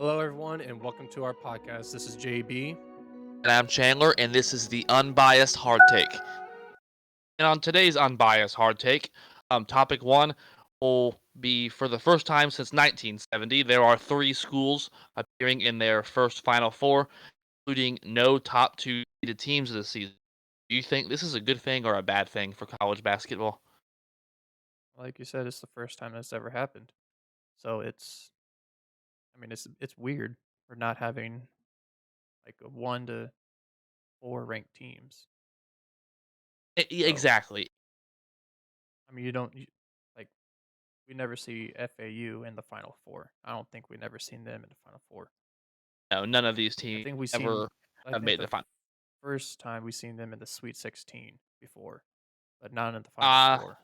Hello, everyone, and welcome to our podcast. This is JB. And I'm Chandler, and this is the Unbiased Hard Take. And on today's Unbiased Hard Take, topic one will be for the first time since 1970, there are three schools appearing in their first Final Four, including no top two seeded teams this season. Do you think this is a good thing or a bad thing for college basketball? Like you said, it's the first time that's ever happened. So it's weird for not having like a 1 to 4 ranked teams. So, Exactly. you don't like we never see FAU in the Final Four. I don't think we never seen them in the Final Four. No, none of these I teams think we seen. ever I have think made the the final. first time we seen them in the Sweet 16 before, but not in the Final Uh, Four.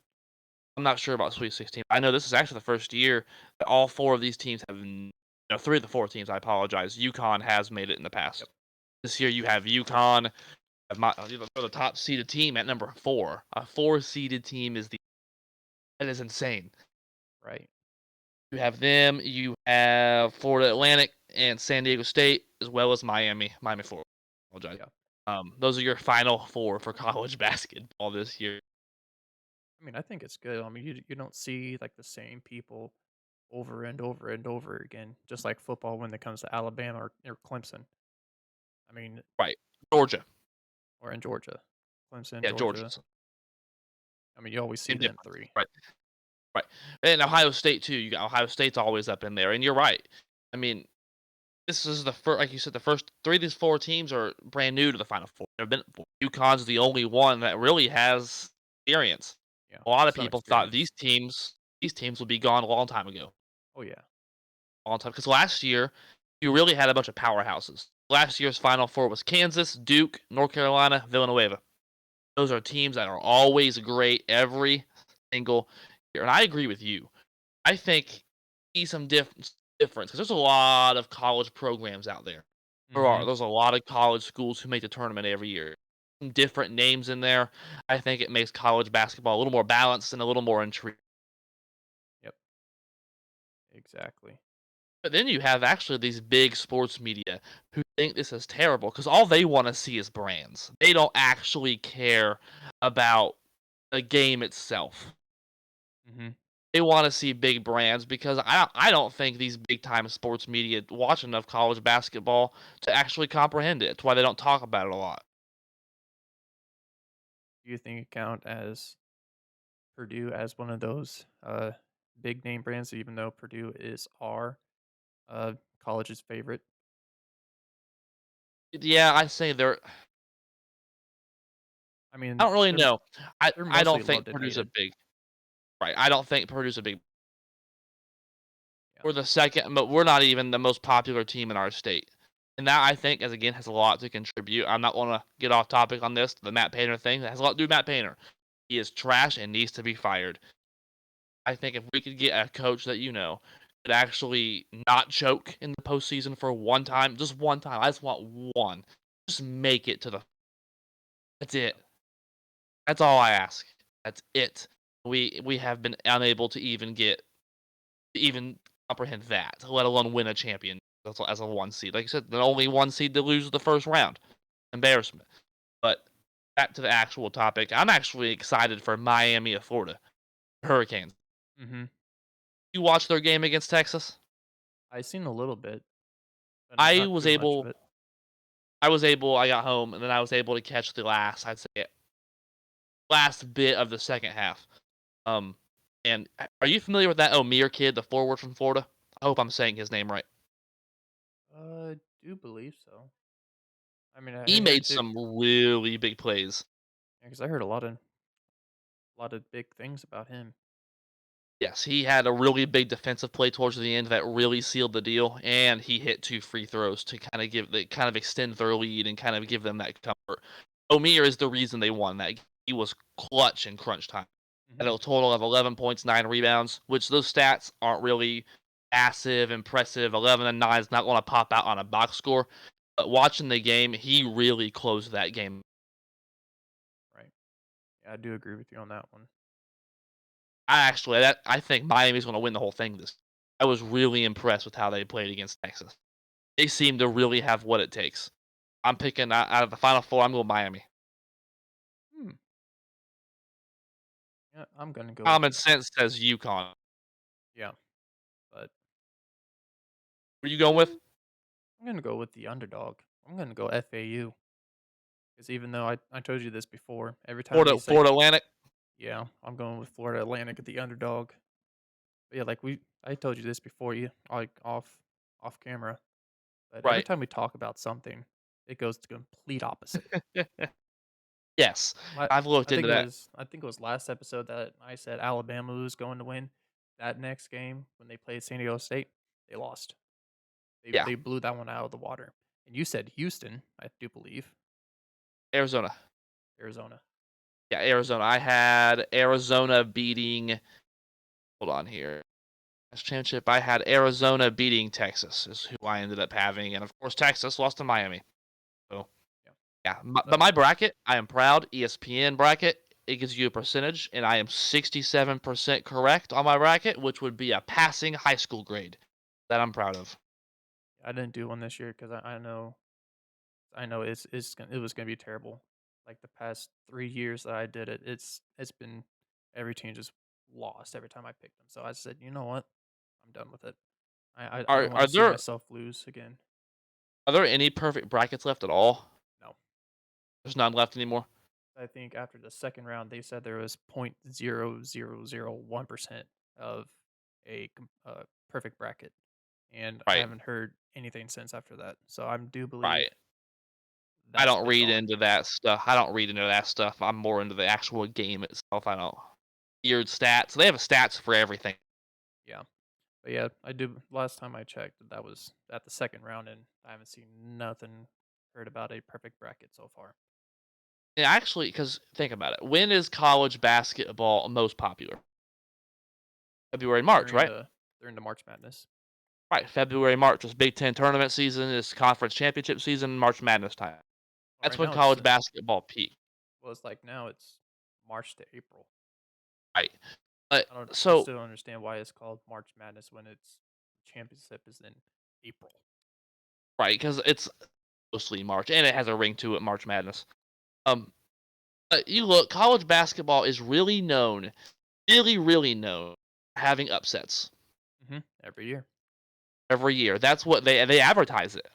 I'm not sure about Sweet 16. I know this is actually the first year that all four of these teams have, three of the four teams. I apologize. UConn has made it in the past. Yep. This year you have UConn, for the top seeded team at number four. A four seeded team that is insane. Right. You have them. You have Florida Atlantic and San Diego State, as well as Miami, Florida. I apologize. Yeah. Those are your final four for college basketball this year. I think it's good. You don't see like the same people over and over and over again, just like football when it comes to Alabama or Clemson. I mean, Right. Georgia. or in Georgia, Clemson, Yeah, Georgia. Georgia. You always see Same them difference. three. Right. Right. And Ohio State too. You got Ohio State's always up in there, and you're right. I mean, this is the first, like you said, the first three of these four teams are brand new to the Final Four. There have been UConn's the only one that really has experience. Yeah, A lot of some people thought experience. these teams would be gone a long time ago, Oh yeah, a long time. Because last year, you really had a bunch of powerhouses. Last year's Final Four was Kansas, Duke, North Carolina, Villanova. Those are teams that are always great every single year, and I agree with you. I think see some difference because there's a lot of college programs out there. hmm There's a lot of college schools who make the tournament every year. Some different names in there. I think it makes college basketball a little more balanced and a little more intriguing. yep, exactly. But then you have actually these big sports media who think this is terrible because all they want to see is brands. They don't actually care about the game itself. hmm They want to see big brands because I don't think these big time sports media watch enough college basketball to actually comprehend it. That's why they don't talk about it a lot. Do you think it count as Purdue as one of those big name brands, even though Purdue is our college's favorite? Yeah, I say they're. I I mean, don't really know. they're I mostly don't think loved and Purdue's a hated. big right. I don't think Purdue's a big. Yeah. We're the second, but we're not even the most popular team in our state. And that I think, as again, has a lot to contribute. I'm not going to get off topic on this. The Matt Painter thing that has a lot to do with Matt Painter. He is trash and needs to be fired. I think if we could get a coach that could actually not choke in the postseason for one time, just one time. I just want one. Just make it to the. That's it. That's all I ask. That's it. We have been unable to even comprehend that, let alone win a champion as a one seed. Like I said, the only one seed to lose the first round. Embarrassment. But back to the actual topic. I'm actually excited for Miami of Florida Hurricanes. hmm You watch their game against Texas? I seen a little bit, but I not was too much of able it. I got home and then I was able to catch the I'd say last bit of the second half. Um and are you familiar with that O'Meara kid, the forward from Florida? I hope I'm saying his name right. Do believe so. I He heard made too, some really big plays. because I heard a lot of big things about him. Yes, he had a really big defensive play towards the end that really sealed the deal, and he hit two free throws to kind of extend their lead and kind of give them that comfort. O'Meara is the reason they won that. He was clutch in crunch time. Had hmm a total of 11 points, 9 rebounds, which those stats aren't really massive, impressive. 11 and 9 is not going to pop out on a box score, but watching the game, he really closed that game. Right. Yeah, I do agree with you on that one. I think Miami's going to win the whole thing this. I was really impressed with how they played against Texas. They seem to really have what it takes. I'm picking out of the Final Four. I'm going Miami. Hmm. Yeah, I'm gonna go with Common the sense says UConn. yeah, but What are you going with? mm, I'm gonna go with the underdog. I'm gonna go FAU because even though I told you this before, every time we say Florida Atlantic. yeah, I'm going with Florida Atlantic at the underdog. But yeah, like I told you this before you like off camera, but every Right. time we talk about something, it goes to complete opposite. Yes, I I've looked into that. I think it was last episode that I said Alabama was going to win. That next game when they played San Diego State, they lost. Yeah, They blew that one out of the water. And you said Houston, I do believe, Arizona. Arizona. Yeah, Arizona. I had Arizona beating. Hold on here. Championship. I had Arizona beating Texas. Is who I ended up having, and of course Texas lost to Miami. So Yeah. yeah, but So my bracket, I am proud. ESPN bracket. It gives you a percentage, and I am 67% correct on my bracket, which would be a passing high school grade that I'm proud of. I didn't do one this year because I know it was gonna be terrible. Like the past 3 years that I did it, it's been every team just lost every time I picked them. So I said, you know what, I'm done with it. I Are don't want are to see there myself lose again. are there any perfect brackets left at all? No. There's none left anymore. I think after the second round, they said there was 0.0001% of perfect bracket, and I Right, haven't heard anything since after that. So I do believe right. I that's don't been read gone. into that stuff. I don't read into that stuff. I'm more into the actual game itself. I don't weird stats. They have stats for everything. Yeah, but yeah, I do. Last time I checked, that was at the second round, and I haven't seen nothing heard about a perfect bracket so far Yeah, actually, because think about it. When is college basketball most popular? February, March, during right? the March Madness. Right. February, March is Big Ten tournament season. It's conference championship season. March Madness time. Well, That's right when now it's college basketball peaks. it's like now it's March to April. Right. I So still don't understand why it's called March Madness when its championship is in April. right, because it's mostly March, and it has a ring to it. March Madness. Um, you look, college basketball is really known, really known, for having upsets Every year. every year. That's what they advertise it.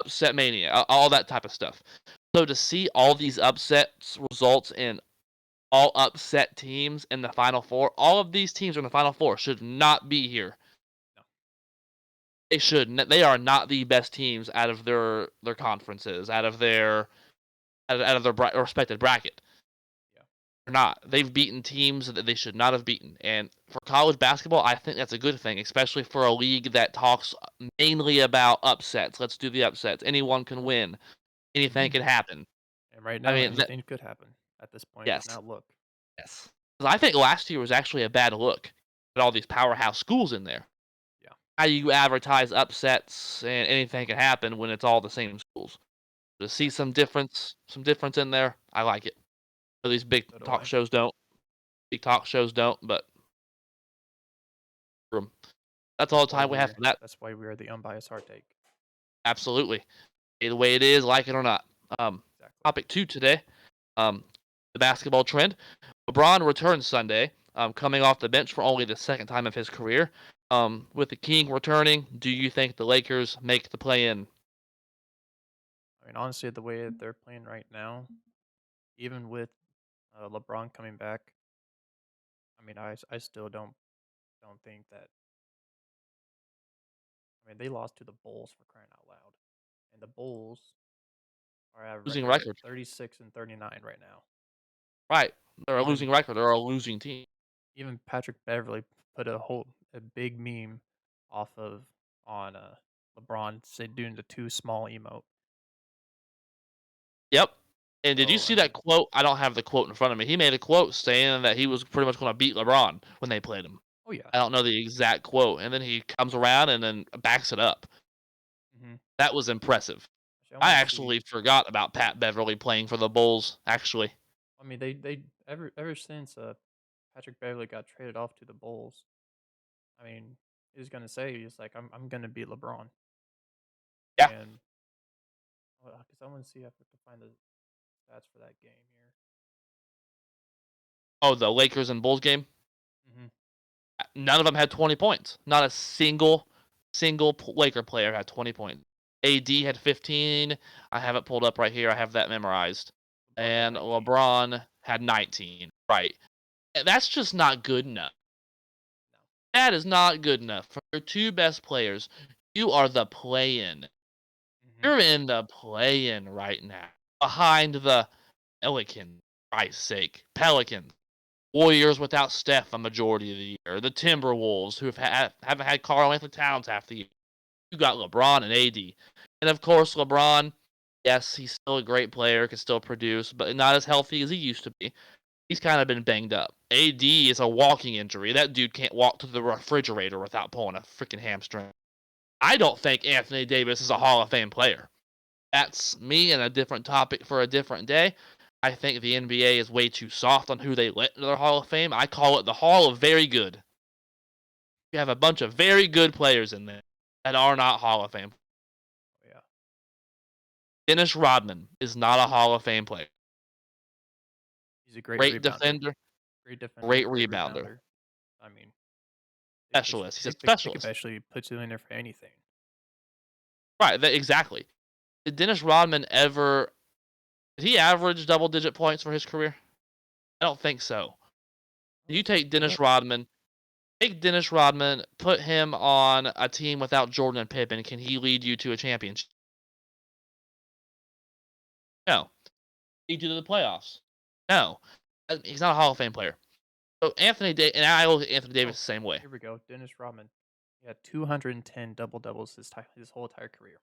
Upset mania, all that type of stuff. So to see all these upsets results in all upset teams in the Final Four, all of these teams in the Final Four should not be here. No. They shouldn't. They are not the best teams out of their conferences, out of their respected bracket. Yeah. They're not. They've beaten teams that they should not have beaten. And for college basketball, I think that's a good thing, especially for a league that talks mainly about upsets. Let's do the upsets. Anyone can win. Anything hmm can happen. And right I now, mean, anything could happen at this point. Because yes, now look. yes. 'Cause I think last year was actually a bad look at all these powerhouse schools in there. Yeah. How you advertise upsets and anything can happen when it's all the same schools. To see Exactly. some difference in there, I like it. So these big So do talk I. shows don't. Big talk shows don't, but that's all the time we have for that. That's why we are the unbiased heart take. Absolutely. The way it is, like it or not. Um, Exactly. topic 2 today, um, the basketball trend. LeBron returns Sunday, coming off the bench for only the second time of his career. With the King returning, do you think the Lakers make the play-in? I mean, honestly, the way that they're playing right now, even with LeBron coming back, I mean, I still don't think that. I mean, they lost to the Bulls for crying out loud, and the Bulls are at a Losing record at record. 36-39 right now. Right. They're a Even losing record. They're a losing team. even Patrick Beverly put a big meme off of on LeBron say doing the too small emote. Yep. And did you So I see that mean, quote? I don't have the quote in front of me. He made a quote saying that he was pretty much going to beat LeBron when they played him. oh yeah, I don't know the exact quote, and then he comes around and then backs it up. hmm That was impressive. I I want to see. actually forgot about Pat Beverly playing for the Bulls. Actually, I mean, they ever since Patrick Beverly got traded off to the Bulls. I mean, he's gonna say he's like I'm gonna beat LeBron. Yeah. And because I want to see if I can find the stats for that game here. Oh, the Lakers and Bulls game. Hmm. None of them had 20 points. Not a single Laker player had 20 points. AD had 15. I have it pulled up right here. I have that memorized. LeBron had And 19. LeBron had 19. Right. That's just not good enough. No. That is not good enough. For your two best players, you are the play-in. Hmm. You're in the play-in right now. Behind the Pelicans, for Christ's sake. Pelicans. Warriors without Steph a majority of the year. The Timberwolves, who haven't had Karl-Anthony Towns half the year. You got LeBron and AD. And of course, LeBron, yes, he's still a great player, can still produce, but not as healthy as he used to be. He's kind of been banged up. AD is a walking injury. That dude can't walk to the refrigerator without pulling a freaking hamstring. I don't think Anthony Davis is a Hall of Fame player. That's me and a different topic for a different day. I think the NBA is way too soft on who they let into their Hall of Fame. I call it the Hall of Very Good. You have a bunch of very good players in there that are not Hall of Fame. Oh, yeah. Dennis Rodman is not a Hall of Fame player. He's a great Great rebounder. defender, Great defender. great Great rebounder, rebounder. I mean, specialist. He's a they could specialist. basically put you in there for anything. Right, exactly. Did Dennis Rodman ever did he average double digit points for his career? I don't think so. You Let's take look it Dennis up. Rodman, put him on a team without Jordan and Pippen. Can he lead you to a championship? No. Lead you to the playoffs? No. He's not a Hall of Fame player. So and I look at Anthony Oh, Davis the same way. here we go. Dennis Rodman. He had 210 double doubles his whole entire career,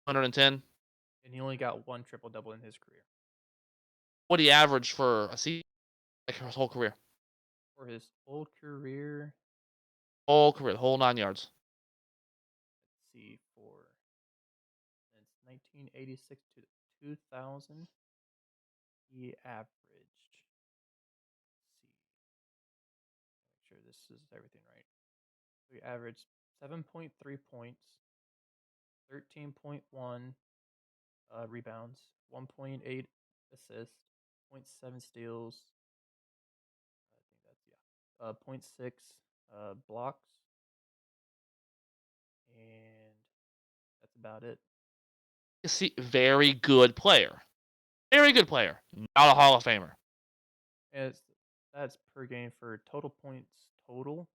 110. and he only got one triple double in his career. What he averaged for a season, like his whole career, For his whole career, the whole 9 yards. let's see, since 1986 to 2000, he averaged. Let's see, make sure this is everything right. So he averaged 7.3 points, 13.1 rebounds, 1.8 assists, zero point 0.7 steals. I think that's yeah. Zero point 0.6 blocks, and that's about it. See, very good player. Very good player. Not a Hall of Famer. And that's per game for total points total.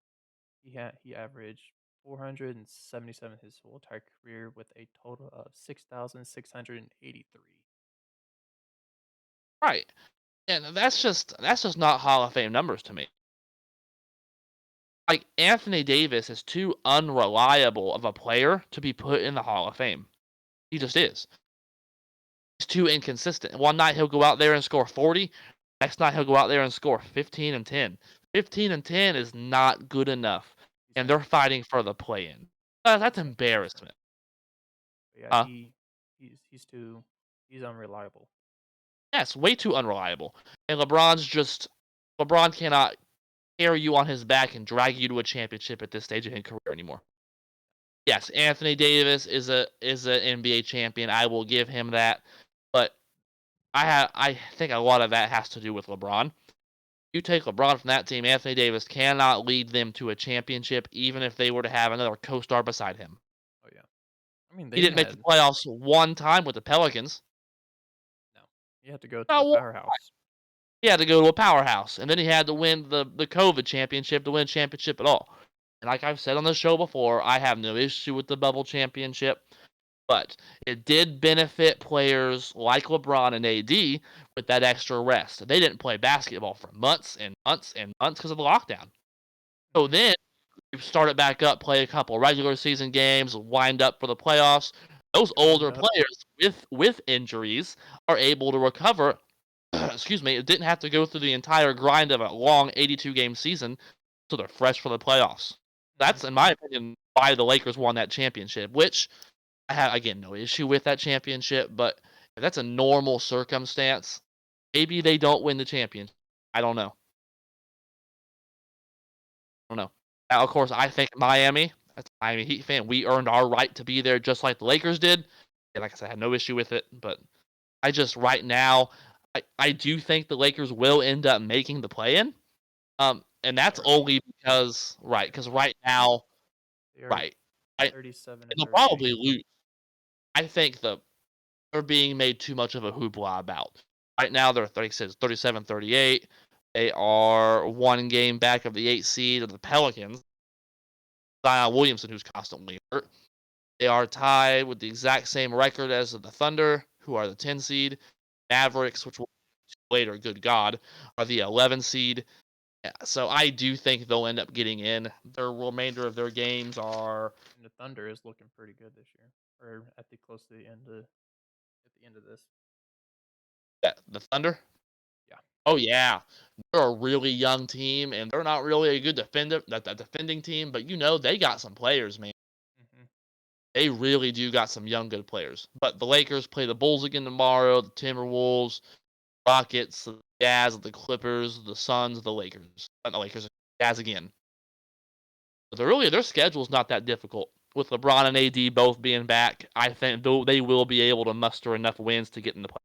He averaged 477 his whole entire career with a total of 6,683. Right. And that's just not Hall of Fame numbers to me. Like Anthony Davis is too unreliable of a player to be put in the Hall of Fame. He just is. He's too inconsistent. One night he'll go out there and score 40. Next night he'll go out there and score 15 and 10. 15 and 10 is not good enough. He's And they're inconsistent. fighting for the play-in. That's He's inconsistent. embarrassment. But yeah, Huh? he's unreliable. Yes, way too unreliable. And LeBron cannot carry you on his back and drag you to a championship at this stage of his career anymore. Yes, Anthony Davis is an NBA champion. I will give him that. But I think a lot of that has to do with LeBron. You take LeBron from that team, Anthony Davis cannot lead them to a championship, even if they were to have another co-star beside him. Oh yeah, I mean He they didn't make the had playoffs one time with the Pelicans. no. You have to go to a No, powerhouse. he had to go to a powerhouse, and then he had to win the COVID championship to win a championship at all. And like I've said on the show before, I have no issue with the bubble championship, but it did benefit players like LeBron and AD with that extra rest. They didn't play basketball for months and months and months because of the lockdown. So Hmm. then you start it back up, play a couple regular season games, wind up for the playoffs. Those Get warmed older up. players with injuries are able to recover. Excuse me, it didn't have to go through the entire grind of a long 82 game season, so they're fresh for the playoffs. Hmm. That's, in my opinion, why the Lakers won that championship, which I have, again, no issue with that championship, but if that's a normal circumstance, maybe they don't win the championship. I don't know. I don't know. Now, of course, I think Miami, I'm a Heat fan. We earned our right to be there just like the Lakers did. And like I said, I had no issue with it. But I just right now, I do think the Lakers will end up making the play in. And that's Barely. only because right, Barely. because right now, They are right, and 37 and they'll 38. probably lose. I think they're being made too much of a hoopla about. Right now, they're 36, 37, 38. They are one game back of the 8 seed of the Pelicans. Zion Williamson, who's constantly hurt. They are tied with the exact same record as the Thunder, who are the 10 seed. Mavericks, which will later, good God, are the 11 seed. Yeah, so I do think they'll end up getting in. The remainder of their games are And the Thunder is looking pretty good this year, or at the close to the end of this. the Thunder. Yeah. Oh yeah, they're a really young team, and they're not really a good defending team. But they got some players, man. Hmm. They really do got some young good players. But the Lakers play the Bulls again tomorrow. The Timberwolves, Rockets, the Jazz, the Clippers, the Suns, the Lakers. Not the Lakers, Jazz again. But their schedule's not that difficult. With LeBron and AD both being back, I think they will be able to muster enough wins to get in the play.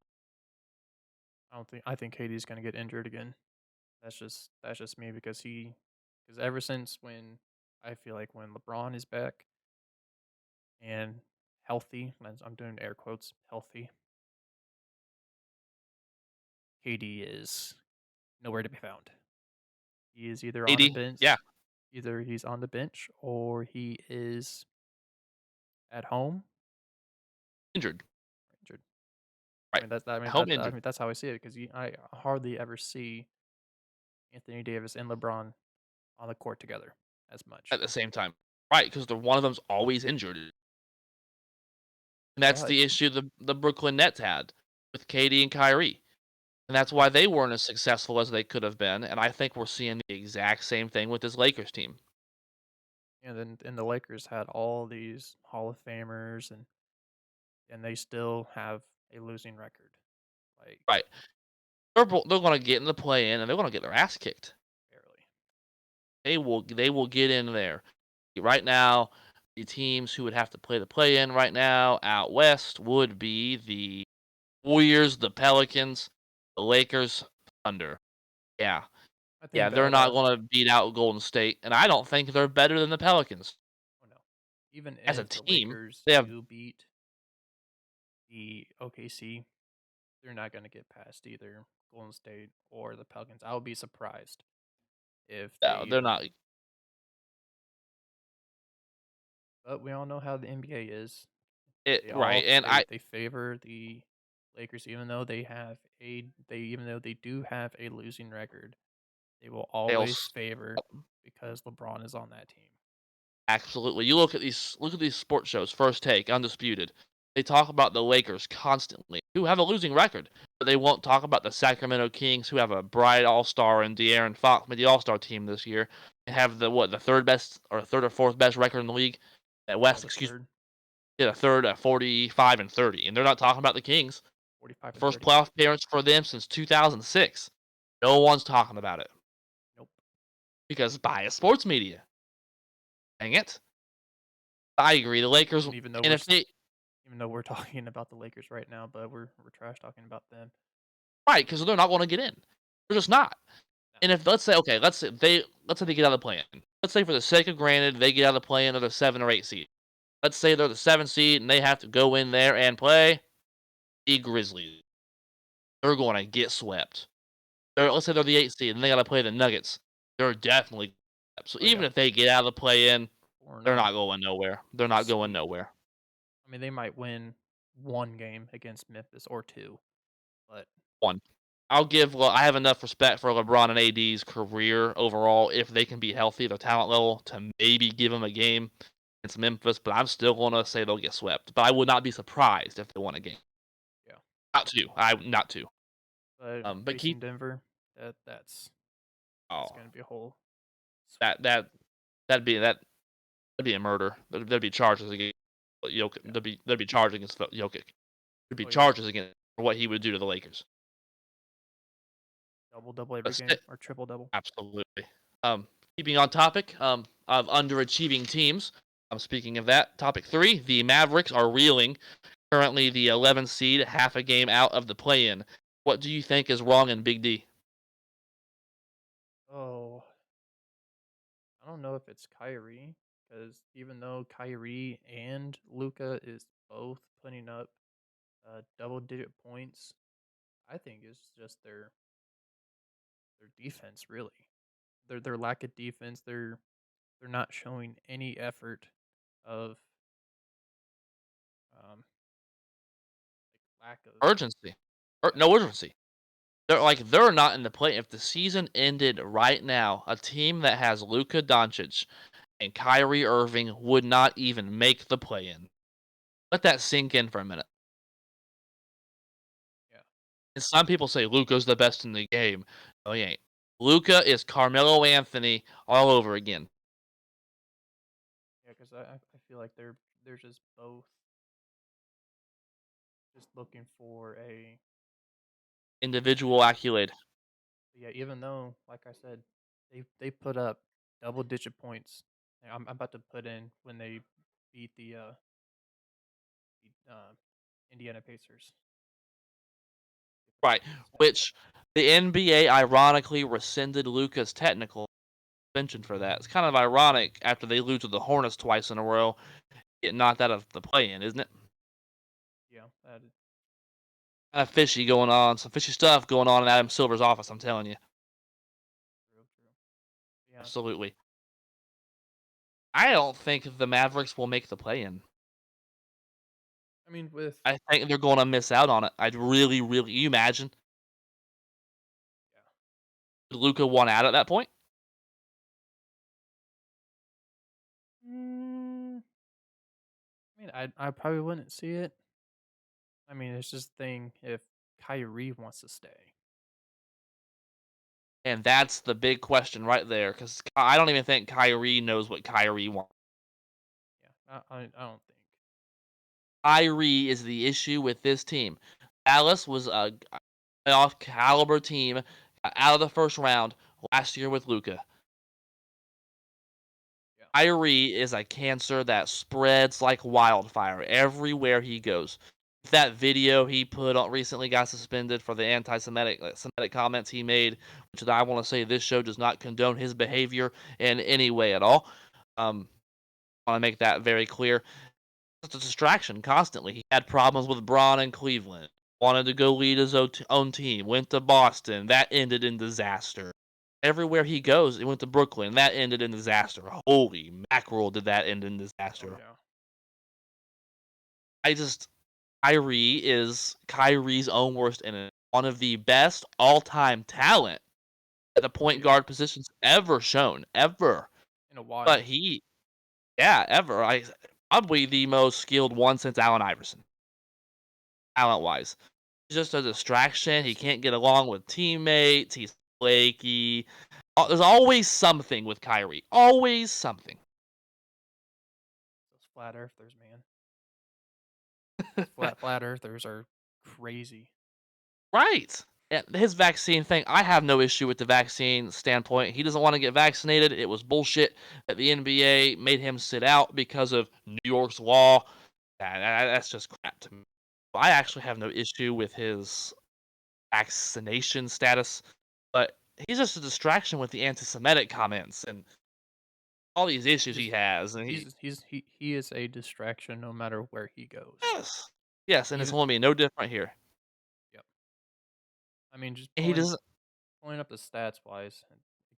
I think KD's gonna get injured again. That's just me because ever since when I feel like when LeBron is back and healthy, and I'm doing air quotes, healthy, KD is nowhere to be found. He is either on the AD, yeah, bench, either he's on the bench or he is at home injured. injured. Right. Home I injured mean that's how I see it because I hardly ever see Anthony Davis and LeBron on the court together as much. at the same time. Right, because the one of them's always injured. And that's But the issue the Brooklyn Nets had with KD and Kyrie. And that's why mhm, they weren't as successful as they could have been. And I think we're seeing the exact same thing with this Lakers team. and the Lakers had all these Hall of Famers and they still have a losing record. Like Right. They're going to get in the play in and they're going to get their ass kicked. barely. They will get in there. Right now, the teams who would have to play the play in right now out west would be the Warriors, the Pelicans, the Lakers, Thunder. Yeah. I Yeah, think they're that not going to beat out Golden State, and I don't think they're better than the Pelicans oh no. Even as a if the team. Lakers They have do beat the OKC, they're not going to get past either Golden State or the Pelicans. I would be surprised if no, they they're not but we all know how the NBA is. it right. And I They favor the Lakers even though they do have a losing record. They will they'll always favor because LeBron is on that team. absolutely. You look at these sports shows. First Take, Undisputed. They talk about the Lakers constantly, who have a losing record, but they won't talk about the Sacramento Kings, who have a bright All-Star and De'Aaron Fox made the All-Star team this year, and have the third best or third or fourth best record in the league at Oh, West. the Excuse me, third, yeah, the third at 45-30, and they're not talking about the Kings. 45 and First 30. playoff appearance for them since 2006. No one's talking about it Nope. because biased sports media. Dang it. I agree. The Lakers, And and if they even though we're talking about the Lakers right now, but we're trash talking about them. right, because they're not going to get in. They're just not. No. And if let's say okay, let's say they get out of the play-in. Let's say for the sake of granted they get out of the play-in of the 7 or 8 seed. Let's say they're the 7 seed and they have to go in there and play the Grizzlies. They're going to get swept. Let's say they're the 8 seed and they got to play the Nuggets. They're definitely so Oh even yeah, if they get out of the play-in, they're 4-0. not going nowhere. They're not going Sweep. nowhere. I mean, they might win one game against Memphis or two, but One. I have enough respect for LeBron and AD's career overall if they can be healthy, their talent level, to maybe give them a game against Memphis, but I'm still going to say they'll get swept. But I would not be surprised if they won a game. yeah. Not to. Not to. But But keep facing Denver, that's oh going to be a whole that sweep. that'd be a murder. There'd be charges against Jokic. Yeah. There'd be charges against Jokic. There'd be Oh yeah. charges against for what he would do to the Lakers. Double double every But game or triple double. absolutely. Um, Keeping on topic of underachieving teams. Speaking of that, topic 3, the Mavericks are reeling, currently the 11th seed, half a game out of the play-in. What do you think is wrong in Big D? Oh, I don't know if it's Kyrie because even though Kyrie and Luka is both putting up double-digit points, I think it's just their defense really. Their lack of defense. They're not showing any effort of um lack of Urgency. yeah. No urgency. They're not in the play. If the season ended right now, a team that has Luka Doncic and Kyrie Irving would not even make the play-in. Let that sink in for a minute. Yeah. And some people say Luka's the best in the game. No, he ain't. Luka is Carmelo Anthony all over again. Yeah, because I feel like they're just both just looking for a Individual accolade. yeah. Even though, like I said, they put up double digit points. I'm about to put in when they beat the Indiana Pacers. Right. One second. Which the NBA ironically rescinded Luka's technical suspension for that. It's kind of ironic after they lose to the Hornets twice in a row, get knocked out of the play-in, isn't it? Yeah, that is Kind of fishy going on, some fishy stuff going on in Adam Silver's office. I'm telling you, true. True. Yeah. absolutely. I don't think the Mavericks will make the play-in. I mean, with I think they're going to miss out on it. I'd really, really. You imagine yeah. Luca won out at that point, I mean, I probably wouldn't see it. I mean, it's just the thing if Kyrie wants to stay. and that's the big question right there. Because I don't even think Kyrie knows what Kyrie wants. Yeah, I don't think. Kyrie is the issue with this team. Dallas was a playoff caliber team out of the first round last year with Luca. Yeah. Kyrie is a cancer that spreads like wildfire everywhere he goes. That video he put on recently got suspended for the anti-Semitic Semitic comments he made, which I want to say this show does not condone his behavior in any way at all. I want to make that very clear. It's a distraction constantly. He had problems with Braun in Cleveland. Wanted to go lead his own team. Went to Boston. That ended in disaster. Everywhere he goes, he went to Brooklyn. That ended in disaster. Holy mackerel, did that end in Oh disaster. yeah. I just Kyrie is Kyrie's own worst enemy. One of the best all-time talent at the Oh point yeah. guard positions ever shown, ever. In a But while. yeah, ever. I probably the most skilled one since Allen Iverson, talent-wise. He's just a distraction. He Just can't get along with teammates. He's flaky. There's always something with Kyrie. Always something. those flat earthers, man. Those flat earthers are crazy. Right. And his vaccine thing, I have no issue with the vaccine standpoint. He doesn't want to get vaccinated. It was bullshit that the NBA made him sit out because of New York's law. That's just crap to me. I actually have no issue with his vaccination status, but he's just a distraction with the anti-Semitic comments and all these issues he Just has. And he, he is a distraction no matter where he goes. yes, yes, and it's Even going to be no different here. yep. I mean, just He doesn't. pulling up the stats wise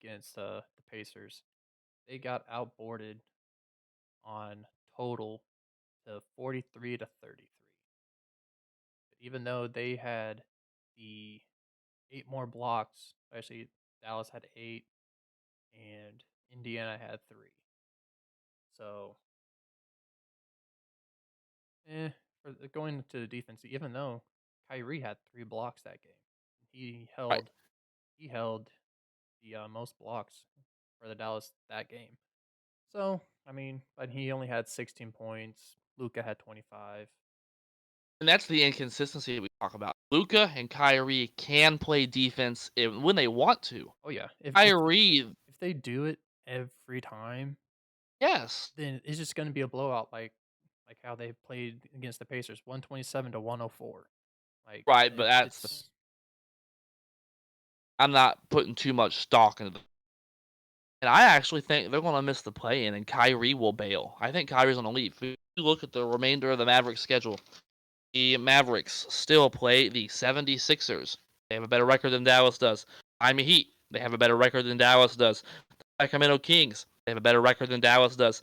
against the Pacers, they got outboarded on total to 43-33. But even though they had the 8 more blocks, actually Dallas had 8 and Indiana had 3. So, going to the defense, even though Kyrie had 3 blocks that game, he Right. held he held the most blocks for the Dallas that game. So, I mean, but he only had 16 points. Luca had 25. And that's the inconsistency we talk about. Luca and Kyrie can play defense when they want to. Oh yeah, Kyrie, if they do it every time, Yes. then it's just gonna be a blowout like how they played against the Pacers, 127 to 104. Like, Right, but that's the it's I'm not putting too much stock into the and I actually think they're gonna miss the play-in, and Kyrie will bail. I think Kyrie's gonna leave. If you look at the remainder of the Mavericks schedule, the Mavericks still play the 76ers. They have a better record than Dallas does. Miami Heat, they have a better record than Dallas does. Sacramento Kings, they have a better record than Dallas does.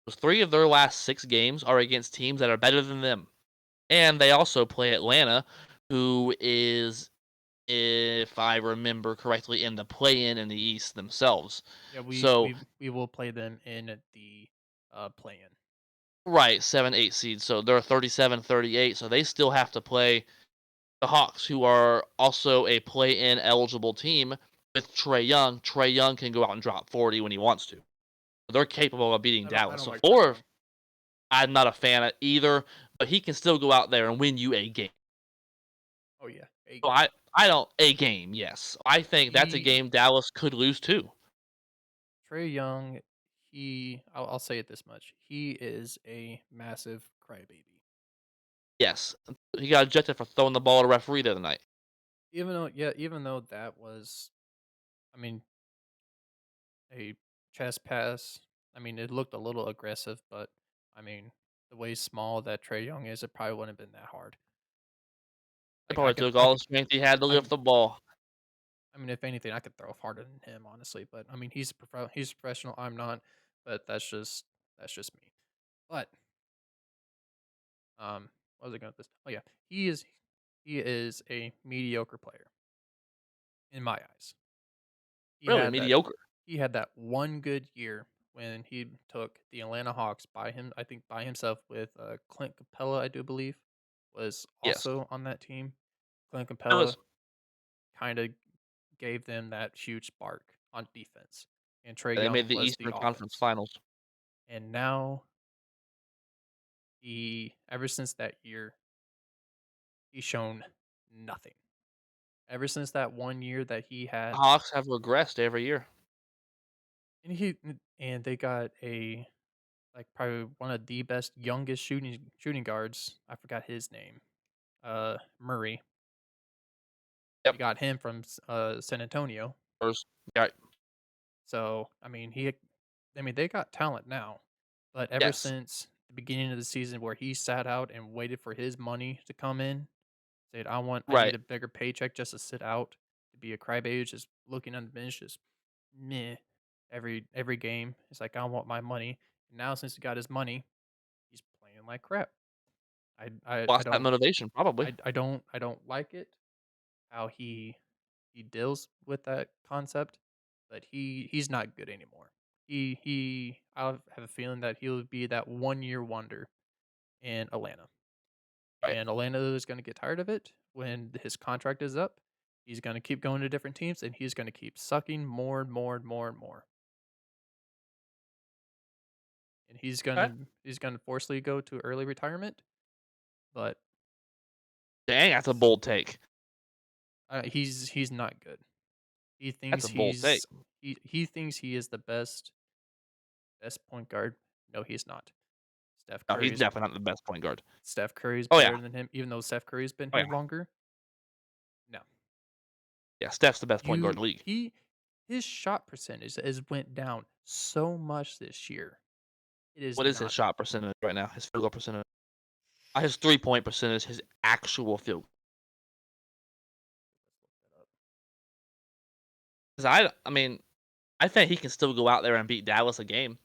Those 3 of their last 6 games are against teams that are better than them. And they also play Atlanta, who is, if I remember correctly, in the play-in in the East themselves. yeah, we So, we we will play them in the, play-in. right, 7, 8 seeds. So they're 37, 38. So they still have to play the Hawks, who are also a play-in eligible team with Trey Young. Trey Young can go out and drop 40 when he wants to. They're capable of beating I Dallas. don't So like Trae 4, Young. I'm not a fan of either, but he can still go out there and win you a game. Oh, yeah, a So game. I don't a game, yes. I think that's a He game Dallas could lose too. Trae Young, I'll say it this much, he is a massive crybaby. Yes. He got ejected for throwing the ball at a referee the other night. Even though that was, I mean, a chest pass, I mean, it looked a little aggressive, but, I mean, the way small that Trae Young is, it probably wouldn't have been that hard. He Like, probably took all the strength he had to I lift the ball. I mean, if anything, I could throw harder than him, honestly. But I mean, he's a professional. I'm not. But that's just me. But what was I going with this? Oh yeah, he is a mediocre player in my eyes. He Really had that mediocre. he had that one good year when he took the Atlanta Hawks I think by himself with Clint Capella, I do believe, was Yes. also on that team. Clint It Capella was. kind of gave them that huge spark on defense, and Trey They Young made the was the Eastern Conference offense. Finals. And now ever since that year, he's shown nothing. Ever since that one year that he The had, Hawks have regressed every year. and they got like probably one of the best youngest shooting guards. I forgot his name. Murray. They Yep. got him from San Antonio. First. Yeah. So I mean they got talent now, but ever Yes. since the beginning of the season where he sat out and waited for his money to come in, said, I need Right. a bigger paycheck just to sit out, to be a crybaby, just looking on the bench, just meh every game. It's like I want my money. And now since he got his money, he's playing like crap. I I, I Lost that don't motivation, probably. I don't like it how he deals with that concept, but he's not good anymore. I have a feeling that he'll be that 1 year wonder in Atlanta. Right. And Atlanta is going to get tired of it when his contract is up. He's going to keep going to different teams, and he's going to keep sucking more and more and more and more. And Okay. he's gonna forcefully go to early retirement. But Dang, that's a bold take. he's not good. He That's thinks a bold take. he thinks he is the best point guard. No, he's not. Steph No, he's Curry's definitely not the best point guard. Steph Curry's Oh yeah. better than him, even though Steph Curry's been Oh here yeah. longer. No, Yeah. Steph's the best point guard you in the league. he his shot percentage has went down so much this year. It is What is his not. shot percentage right now? His field goal percentage. His 3-point percentage. His actual field. Because I mean, I think he can still go out there and beat Dallas a game.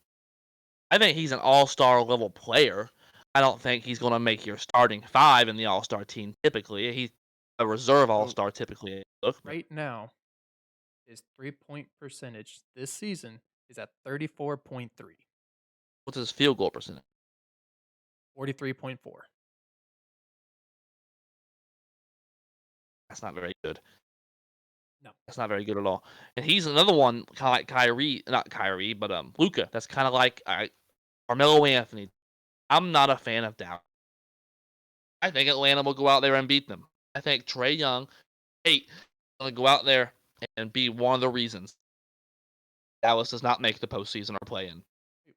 I think he's an all-star level player. I don't think he's going to make your starting 5 in the all-star team typically. He's a reserve So all-star typically. Look, but right now, his 3-point percentage this season is at 34.3, what's his field goal percentage? 43.4. That's not very good. No. That's not very good at all. And he's another one kind of like Kyrie, not Kyrie, but Luka. That's kind of like Carmelo Anthony. I'm not a fan of Dallas. I think Atlanta will go out there and beat them. I think Trey Young, going to go out there and be one of the reasons Dallas does not make the postseason or play in.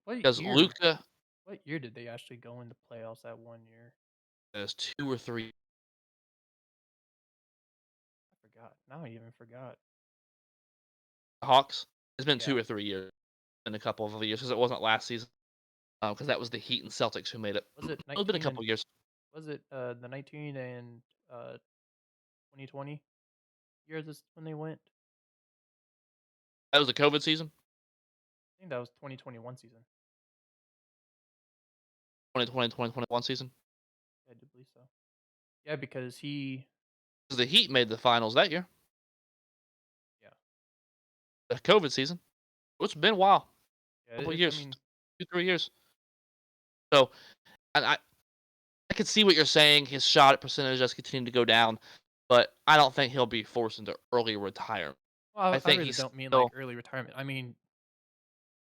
what because year Luka what year did they actually go into playoffs that one year? has 2 or 3 I forgot. Now I even forgot. Hawks. It's been Yeah. 2 or 3 years, in a couple of years because it wasn't last season. Because that was the Heat and Celtics who made it. Was it It's been a 19 couple and of years. was it the 19 and 2020 year this when they went? That was the COVID season, I think that was 2021 season. 2020, 2021 season. Yeah, I do believe so. Yeah, because he 'Cause the Heat made the finals that year, yeah. the COVID season. It's been a while, Yeah, couple of it's I years, mean, 2, 3 years. So, and I can see what you're saying. His shot percentage has continued to go down, but I don't think he'll be forced into early retirement. I well, I think really he's don't mean like still early retirement. I mean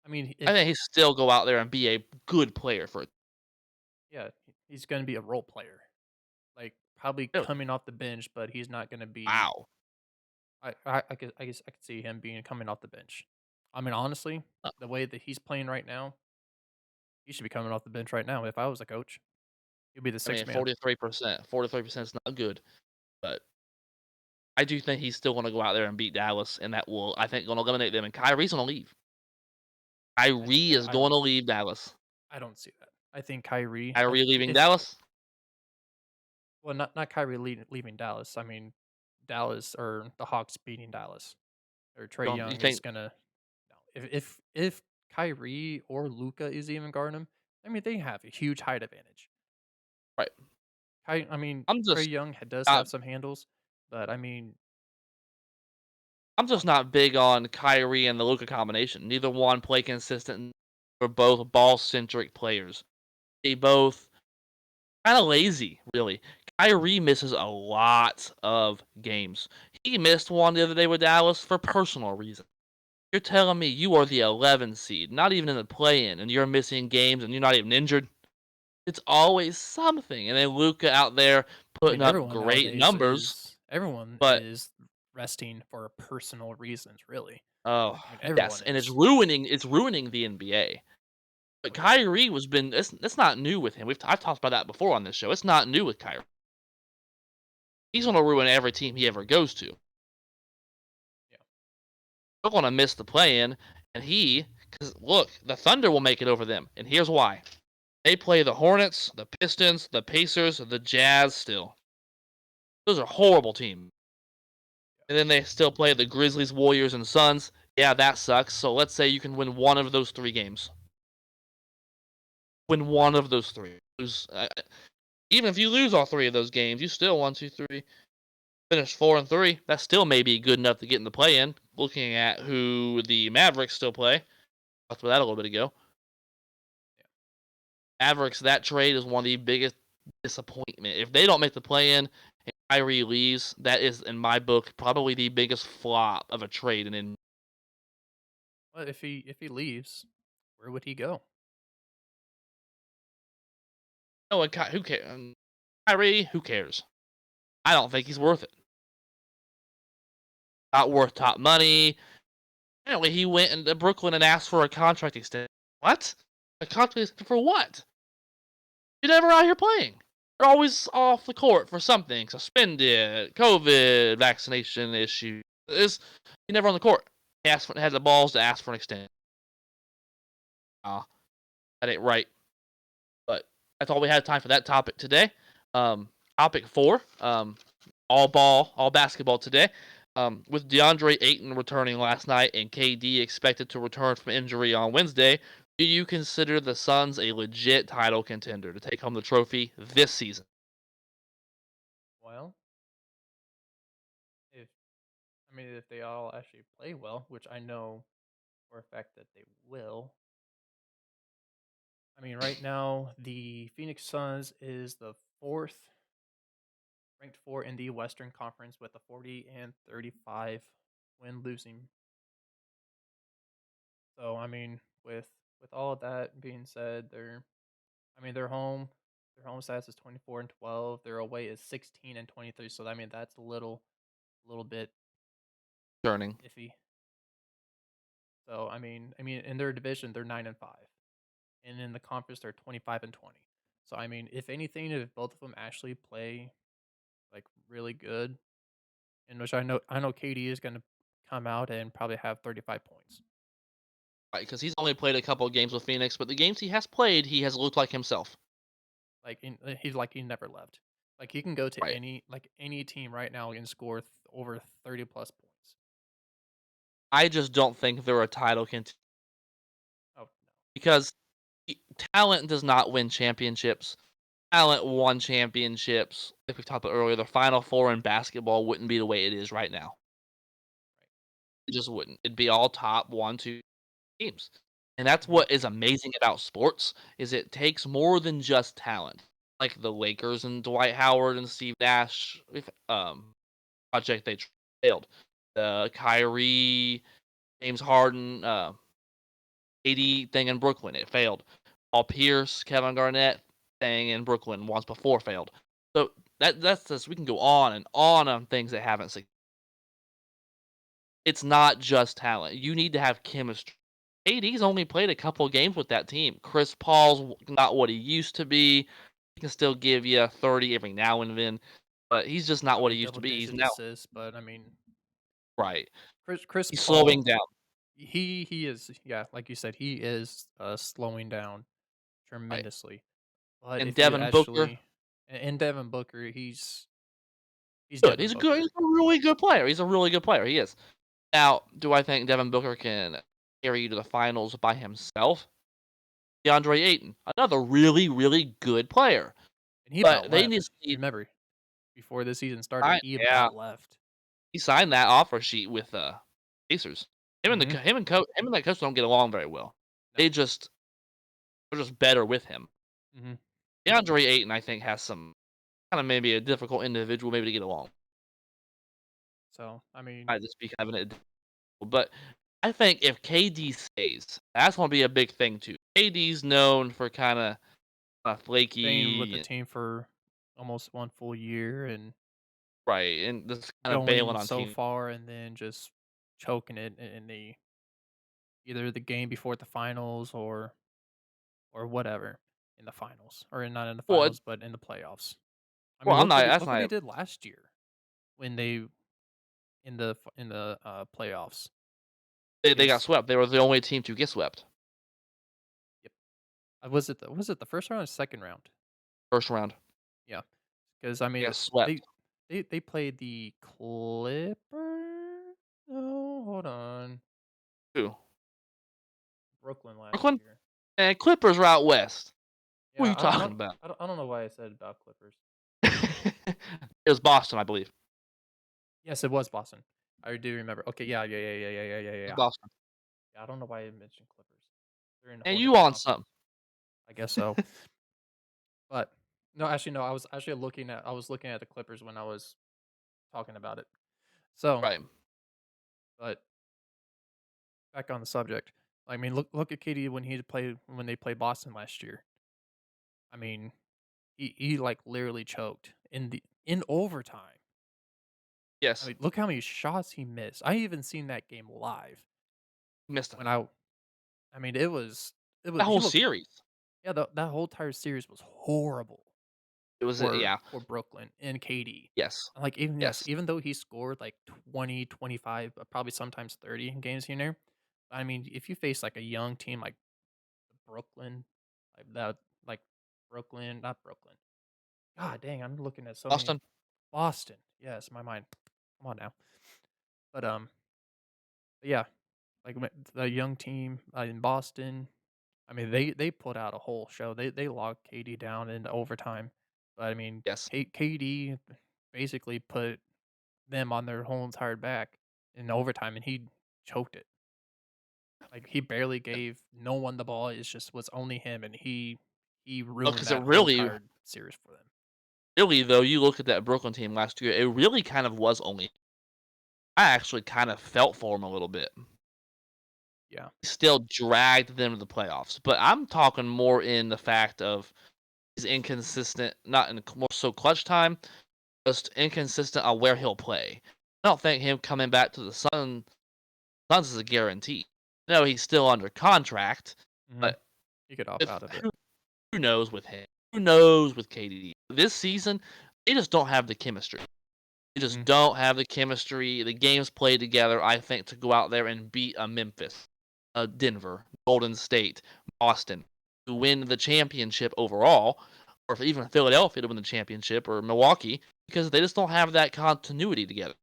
I if think he still go out there and be a good player for it. yeah, he's going to be a role player. Like probably Really. coming off the bench, but he's not going to be Wow. I guess I could see him being coming off the bench. I mean, honestly, Uh, the way that he's playing right now, he should be coming off the bench right now if I was a coach. He'd be the I mean, sixth man. 43%. 43% is not good, but I do think he's still gonna go out there and beat Dallas, and that will, I think, gonna eliminate them, and Kyrie's gonna leave. Kyrie is I gonna don't leave Dallas. I don't see that. I think Kyrie Kyrie leaving if Dallas? well not Kyrie leaving Dallas. I mean Dallas or the Hawks beating Dallas or Trey Don't you Young is think gonna no. If Kyrie or Luka is even guarding him, I mean they have a huge height advantage. right. I mean I'm Trey just Young does not have some handles, but I mean I'm uh, just not big on Kyrie and the Luka combination. Neither one play consistent. We're both ball-centric players. They both kinda lazy, really. Kyrie misses a lot of games. He missed one the other day with Dallas for personal reasons. You're telling me you are the 11 seed, not even in the play-in, and you're missing games and you're not even injured? It's always something. And then Luka out there I putting mean up great numbers, everyone but is resting for personal reasons, really. oh I mean yes, everyone and is. it's ruining the NBA. But Oh yeah. Kyrie was been it's not new with him. I've talked about that before on this show. It's not new with Kyrie. He's gonna ruin every team he ever goes to. Yeah. They're gonna miss the play-in, and because look, the Thunder will make it over them, and here's why: they play the Hornets, the Pistons, the Pacers, the Jazz. Still, those are horrible teams. And then they still play the Grizzlies, Warriors, and Suns. Yeah, that sucks. So let's say you can win one of those 3 games. Win one of those three. Even if you lose all 3 of those games, you still 1, 2, 3 finish 4-3. That still may be good enough to get in the play-in. Looking at who the Mavericks still play, talked about that a little bit ago. Yeah. Mavericks, that trade is one of the biggest disappointment. If they don't make the play-in and Kyrie leaves, that is, in my book, probably the biggest flop of a trade. And in Well, if he leaves, where would he go? no, and who cares? Kyrie, who cares? I don't think he's worth it. Not worth top money. Apparently, he went into Brooklyn and asked for a contract extension. What? A contract extension for what? You're never out here playing. You're always off the court for something. Suspended, COVID, vaccination issue. You're never on the court. Had the balls to ask for an extension. Ah, that ain't right. But that's all we had time for that topic today. Um, topic 4. All basketball today. With DeAndre Ayton returning last night and KD expected to return from injury on Wednesday, do you consider the Suns a legit title contender to take home the trophy this season? Well, if if they all actually play well, which I know for a fact that they will. I mean, right now the Phoenix Suns is the ranked four in the Western Conference with a 40-35 win losing. So I mean, with all of that being said, their home stats is 24-12. Their away is 16-23. So I mean that's a little bit Turning. iffy. So I mean in their division they're 9-5. and in the conference they're 25-20. So I mean, if anything, if both of them actually play like really good, in which I know KD is going to come out and probably have 35 points. Right, because he's only played a couple of games with Phoenix, but the games he has played, he has looked like himself. He's like he never left. Like he can go to Right. any team right now and score over 30 plus points. I just don't think they're a title contender Oh because talent does not win championships. Talent won championships. Like we talked about earlier, the Final Four in basketball wouldn't be the way it is right now. It just wouldn't. It'd be all top 1, 2 teams. And that's no. what is amazing about sports is it takes more than just talent. Like the Lakers and Dwight Howard and Steve Nash project they failed. The Kyrie, James Harden, AD thing in Brooklyn, it failed. Paul Pierce, Kevin Garnett thing in Brooklyn once before failed. So that's just we can go on things that haven't succeeded. It's not just talent. You need to have chemistry. AD's only played a couple games with that team. Chris Paul's not what he used to be. He can still give you 30 every now and then, but he's just not what Probably he used to double be. He's digit now assists, but I mean, right. Chris He's slowing Paul, down. he is, yeah, like you said, he is slowing down Right. tremendously. But And if you Devin Booker, actually and Devin Booker, he's good. Devin He's Booker. a really good player. He's a really good player. He is. Now, do I think Devin Booker can carry you to the finals by himself? DeAndre Ayton, another really, really good player. And he about But they just left. need Remember, before the season started, time. he Yeah, about left. he signed that offer sheet with Pacers. Mhm. Him and that coach don't get along very well. No. They just they're just better with him. Mhm. DeAndre Ayton, I think, has some kind of maybe a difficult individual maybe to get along. So, I mean, I just be having it, but I think if KD stays, that's gonna be a big thing too. KD's known for kind of staying with the flaky, team for almost 1 full year and right, and just kind of bailing going on so teams. far and then just choking it in the either the game before the finals or whatever in the finals, or not in the Well, finals, but in the playoffs. I mean, I'm not. That's look what he not. did last year when they in the playoffs. They got Is swept. They were the only team to get swept Yep. Was it the first round or second round? first round. Yeah, because I They mean got swept. they they played the Clippers. No, hold on, Who? Brooklyn last Brooklyn year. and Clippers are out west. What are Yeah, you talking about? I don't know why I said about Clippers. It was Boston, I believe. It Yes, it was Boston. I do remember. Okay, yeah. was Boston. Yeah, I don't know why I mentioned Clippers. They're in a And whole you different want conference. something? I guess so. But no, actually, no. I was looking at the Clippers when I was talking about it. So, Right. but back on the subject. I mean, look at KD when they played Boston last year. I mean, he like literally choked in overtime. I Yes. mean, look how many shots he missed. I even seen that game live Missed it. when I mean, The he whole looked series. yeah, that whole entire series was horrible It was yeah. for Brooklyn and KD. Yes. And like Yes. even though he scored like 20, 25, probably sometimes 30 in games here and there. I mean, if you face like a young team like Brooklyn, like that, like Brooklyn, not Brooklyn. God dang, I'm looking at so many Boston. Boston. Yes, my mind. Come on now. But yeah, like the young team in Boston. I mean, they put out a whole show. They locked KD down into overtime. But I mean, Yes. KD basically put them on their whole entire back in overtime, and he choked it. Like he barely gave no one the ball. It's just was only him, and he ruined Because it that whole really, entire series for them. really though, you look at that Brooklyn team last year. It really kind of was only. I actually kind of felt for him a little bit. Yeah. Still dragged them to the playoffs, but I'm talking more in the fact of he's inconsistent, not in more so clutch time, just inconsistent on where he'll play. I don't think him coming back to the Suns is a guarantee. No, he's still under contract, Mhm. but He could opt If out of it. who knows with him? Who knows with KD? This season, they just don't have the chemistry. They just Mhm. don't have the chemistry. The games played together, I think, to go out there and beat a Memphis, a Denver, Golden State, Boston, to win the championship overall, or if even Philadelphia to win the championship or Milwaukee, because they just don't have that continuity together.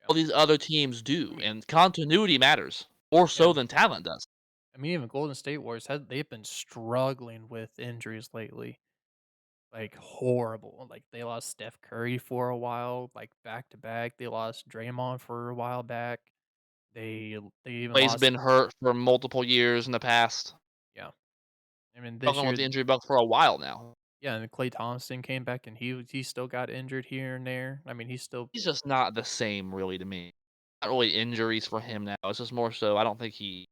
Yeah. All these other teams I do, mean, and continuity matters more yeah. so than talent does. I mean, even Golden State Warriors they've been struggling with injuries lately, like horrible. Like they lost Steph Curry for a while, like back to back. They lost Draymond for a while back. They even Clay's lost been hurt for multiple years in the past, yeah. I mean this struggling with year the injury bug for a while now. yeah, and Clay Thompson came back and he still got injured here and there. I mean he's still He's just not the same really to me. Not really injuries for him now. It's just more so I don't think he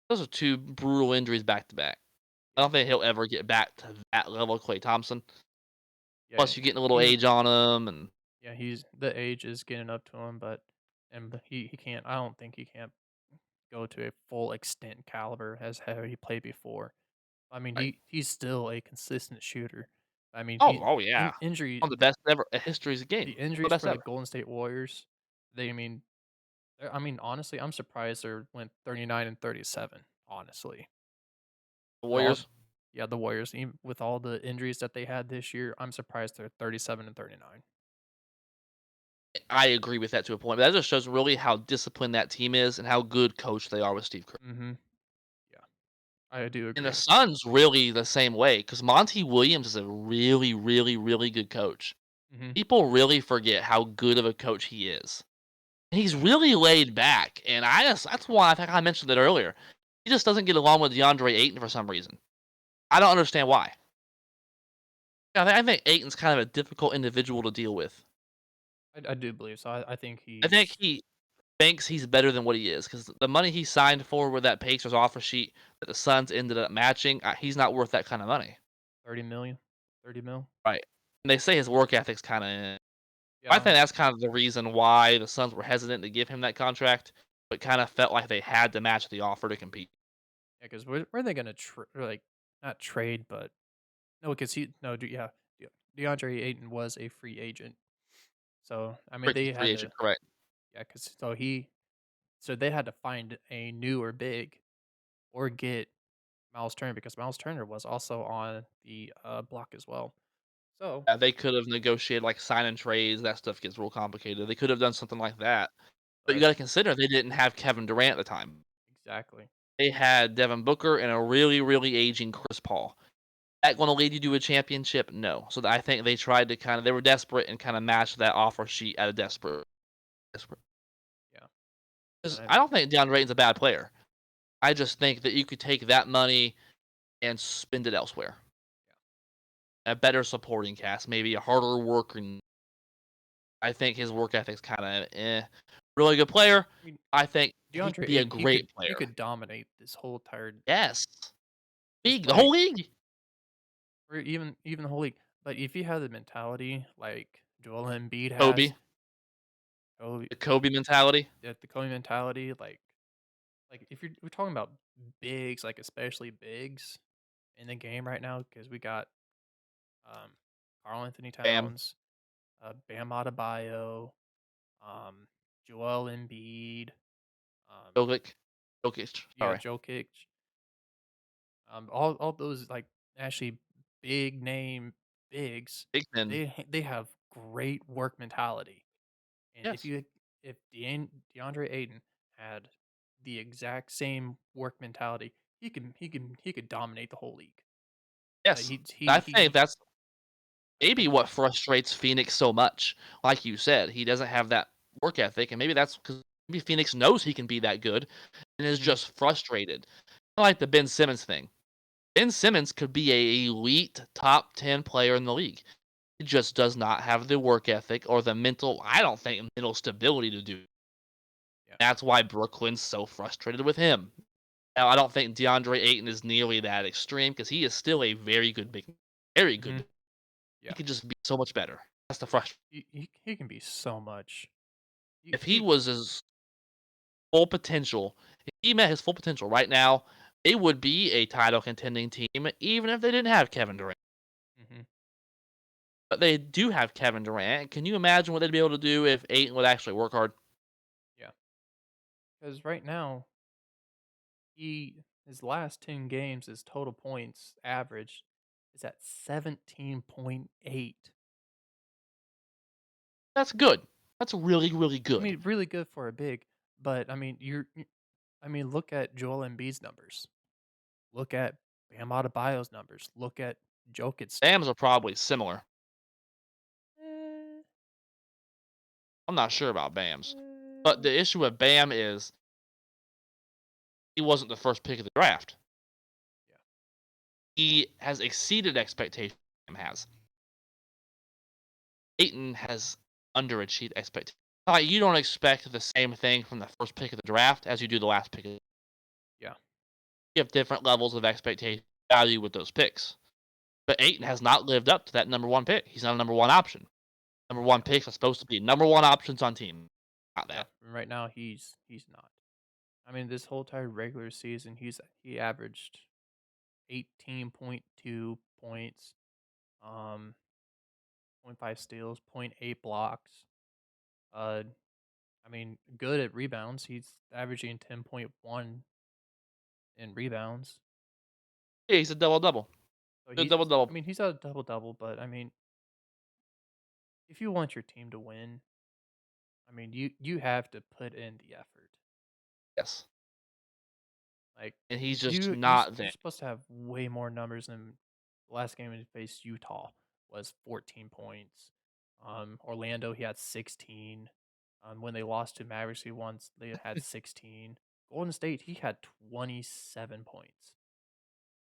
those are 2 brutal injuries back to back. I yeah. don't think he'll ever get back to that level of Klay Thompson. Yeah, Plus, you're getting a little he's age on him, and yeah, he's the age is getting up to him, but he can't I don't think he can't go to a full extent caliber as how he played before. I mean, right. he's still a consistent shooter. I mean, Oh yeah, injury one of the best ever in history's the game. The injuries best for the ever. Golden State Warriors, they I mean, I mean, honestly, I'm surprised they went 39 and 37, honestly. The With all Warriors, yeah, the Warriors, even with all the injuries that they had this year, I'm surprised they're 37 and 39. I agree with that to a point, but that just shows really how disciplined that team is and how good coach they are with Steve Kerr. Mhm. Yeah, I do And the agree. Suns really the same way because Monty Williams is a really, really, really good coach. Mhm. People really forget how good of a coach he is. He's Yeah. really laid back, and I just that's why I think I mentioned it earlier. He just doesn't get along with DeAndre Ayton for some reason. I don't understand why. I think Ayton's kind of a difficult individual to deal with. I do believe so. I think I think he's he thinks he's better than what he is because the money he signed for with that Pacers offer sheet that the Suns ended up matching, he's not worth that kind of money. 30 million, 30 mil. Right. And they say his work ethic's kinda I Yeah. think that's kind of the reason why the Suns were hesitant to give him that contract, but kinda felt like they had to match the offer to compete. Yeah, because where are they gonna like, not trade, but no, because he no, yeah, DeAndre Ayton was a free agent. So, I mean, they Restricted free had agent, to correct. yeah, because so they had to find a newer big or get Miles Turner because Miles Turner was also on the, block as well. So Yeah, they could have negotiated, like, sign and trades, that stuff gets real complicated. They could have done something like that, but you but gotta consider they didn't have Kevin Durant at the time. exactly. They had Devin Booker and a really, really aging Chris Paul. That gonna lead you to a championship? No. So I think they tried to kinda they were desperate and kinda match that offer sheet at a desperate. Yeah, 'Cause and I I don't think DeAndre Ayton's a bad player. I just think that you could take that money and spend it elsewhere. yeah. A better supporting cast, maybe a harder working. I think his work ethic's kinda really good player. I mean, I think he could DeAndre be a Ayton, great he player. could dominate this whole entire Yes. just League, the whole like league. or even the whole league. But if you have the mentality like Joel Embiid has, Kobe, Kobe, the Kobe mentality. the Kobe mentality, like if we're talking about bigs, like especially bigs in the game right now, because we got um Karl Anthony Bam. Towns, Bam Adebayo, um, Joel Embiid, um, Jokic. Jokic, yeah, sorry. Jokic, all those like actually big name bigs, Big men. they have great work mentality. And Yes. if DeAndre Ayton had the exact same work mentality, he could dominate the whole league. Yes. I think that's maybe like what frustrates Phoenix so much. Like you said, he doesn't have that work ethic, and maybe that's because maybe Phoenix knows he can be that good and is mhm, just frustrated. I like the Ben Simmons thing. Ben Simmons could be a elite top 10 player in the league. He just does not have the work ethic or the mental, I don't think, mental stability to do it. yeah, That's why Brooklyn's so frustrated with him. Now, I don't think DeAndre Ayton is nearly that extreme because he is still a very good big, very mhm, good. He yeah. could just be so much better. That's the frustration. He can be so much. If he He was his full potential, if he met his full potential right now, they would be a title contending team even if they didn't have Kevin Durant. Mhm. But they do have Kevin Durant. Can you imagine what they'd be able to do if Ayton would actually work hard? Yeah. Because right now, his last 10 games, his total points average is at 17.8. That's good. That's really, really I good. mean, really good for a big, but I mean, I mean, look at Joel Embiid's numbers. Look at Bam Adebayo's numbers. Look at Jokic's stuff. Bams are probably similar. Eh, I'm not sure about Bams. But eh, the issue with Bam is he wasn't the first pick of the draft. yeah, He has exceeded expectations. Bam has. Ayton has underachieved expectations. Like you don't expect the same thing from the first pick of the draft as you do the last pick. You yeah, have different levels of expectation value with those picks. But Ayton has not lived up to that number one pick. He's not a number one option. Number one yeah, picks are supposed to be number one options on team. Not yeah. that. Right now, he's not. I mean, this whole entire regular season, he averaged 18.2 points, um, point 0.5 steals, point 0.8 blocks. Uh, I mean, good at rebounds. He's averaging 10.1 in rebounds. Yeah, he's a double double. So Good double double. I mean, he's a double double, but I mean, if you want your team to win, I mean, you have to put in the effort. Yes. Like And he's just not you're there. supposed to have way more numbers than the last game he faced Utah was 14 points. Orlando he had 16. When they lost to Mavericks, they had 16. Golden State he had 27 points.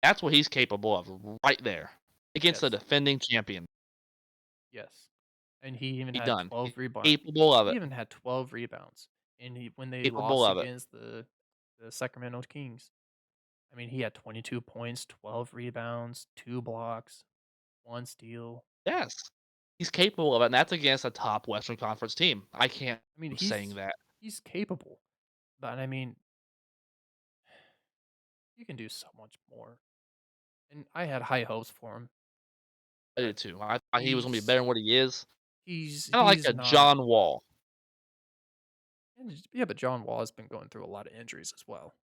That's what he's capable of right there. Against the Yes, defending champion. yes, and he even He had done. He's 12 rebounds. capable of He it. even had 12 rebounds. And when they Capable lost of it. against the Sacramento Kings, I mean, he had 22 points, 12 rebounds, 2 blocks, 1 steal. Yes. He's capable of it, and that's against a top Western Conference team. I can't I mean, keep saying that. he's capable, but I mean, you can do so much more. And I had high hopes for him, I but did too. I thought he was gonna be he's better than what he is. Kinda like he's a not. John Wall. Yeah, but John Wall has been going through a lot of injuries as well.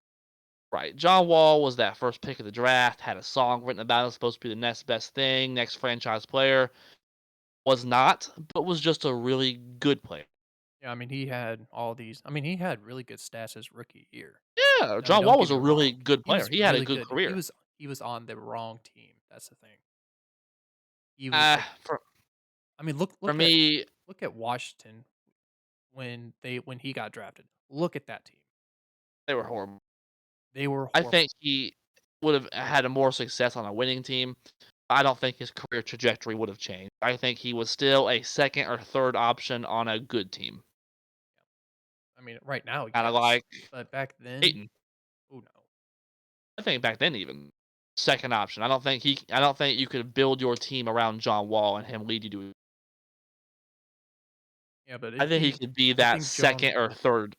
Right. John Wall was that first pick of the draft, had a song written about him, supposed to be the next best thing, next franchise player. Was not, but was just a really good player. Yeah, I mean, he had all these. I mean, he had really good stats his rookie year. Yeah, I mean, John don't Wall get was me a really wrong. good He player. was He had a really good good. career. He was on the wrong team. That's the thing. He was like, For I mean, for me, look at Washington when he got drafted. Look at that team. they were horrible. They were I think horrible. he would have had a more success on a winning team. I don't think his career trajectory would have changed. I think he was still a second or third option on a good team. I mean, right now, Kind of yes, like but back then, Ayton. oh no. I think back then even second option. I don't think you could build your team around John Wall and him lead you to. Yeah, but I think he could be I that think John, second or third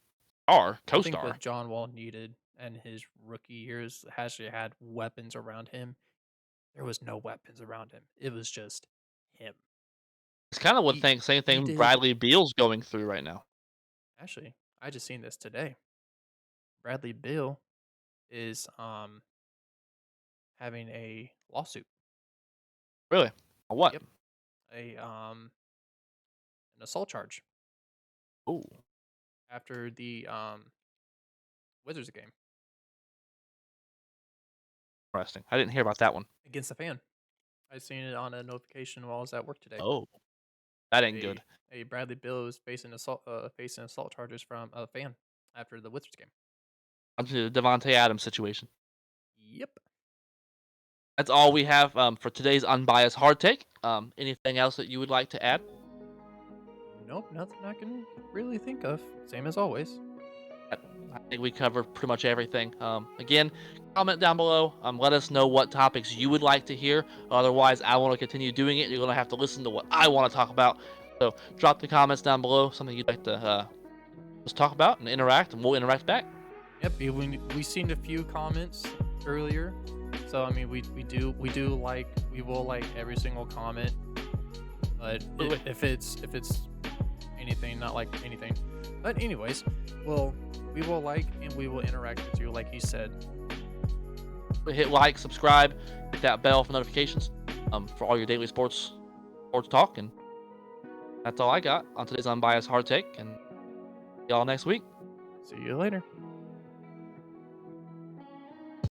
star, I think co-star. what John Wall needed and his rookie years actually had weapons around him. There was no weapons around him. It was just him. It's kind of what He thing same he thing did Bradley Beal's going through right now. actually. I just seen this today. Bradley Bill is having a lawsuit. Really? What? Yep, an assault charge Ooh, after the Wizards game interesting. I didn't hear about that one. against a fan. I seen it on a notification while I was at work today. Oh, that ain't A good. Bradley Bill is facing assault charges from a fan after the Wizards game. On to the Devontae Adams situation. Yep. That's all we have for today's unbiased hard take. Anything else that you would like to add? Nope, nothing I can really think of. Same as always. I think we covered pretty much everything. Again, comment down below. Let us know what topics you would like to hear. Otherwise, I want to continue doing it. You're going to have to listen to what I want to talk about. So drop the comments down below. Something you'd like to just talk about and interact, and we'll interact back. Yep, we've seen a few comments earlier. So I mean, we will like every single comment, but Absolutely. if it's anything, not like anything. But anyways, well, we will like and we will interact with you, like he said. Hit like, subscribe, hit that bell for notifications for all your daily sports talk. And that's all I got on today's Unbiased Hard Take. And see y'all next week. See you later.